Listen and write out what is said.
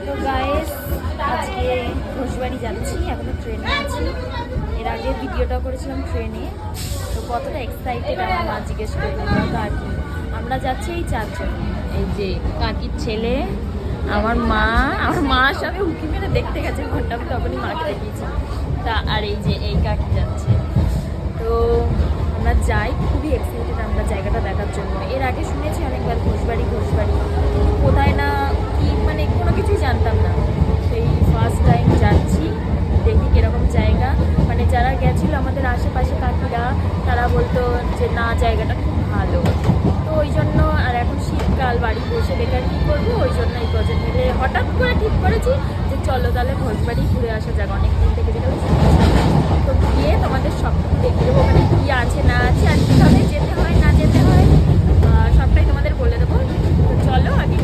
তো গাইস আজকে ঘোষবাড়ি যাচ্ছি, এখনো ট্রেনে আছি। এর আগে ভিডিওটা করেছিলাম ট্রেনে। তো কতটা এক্সাইটেড আমার মা জিজ্ঞেস করলো কাকি। আমরা যাচ্ছি এই চারজন, এই যে কাকির ছেলে, আমার মার সঙ্গে উঁকি মেরে দেখতে গেছে ঘন্টা, আমি তখনই মাকে দেখিয়েছি। তা আর এই যে এই কাকি যাচ্ছে। তো আমরা যাই, খুবই এক্সাইটেড আমরা জায়গাটা দেখার জন্য। এর আগে শুনেছি অনেকবার ঘোষবাড়ি কিন্তু কোথায় না কি মানে কোনো কিছুই জানতাম না। সেই ফার্স্ট টাইম যাচ্ছি, দেখি কীরকম জায়গা। মানে যারা গেছিলো আমাদের আশেপাশে কাকিরা, তারা বলতো যে না জায়গাটা খুব ভালো। তো ওই জন্য, আর এখন শীতকাল, বাড়ি বসে বেকার কী করবো, ওই জন্য এই কজন মিলে হঠাৎ করে ঠিক করেছি যে চলো তাহলে ঘোষবাড়ি ঘুরে আসা যাক। অনেক দিন থেকে যেটা তো গিয়ে তোমাদের সব কিছু দেখে দেবো, ওখানে কী আছে না আছে আর কীভাবে যেতে হয় না যেতে হয়, সবটাই তোমাদের বলে দেবো। তো চলো আগে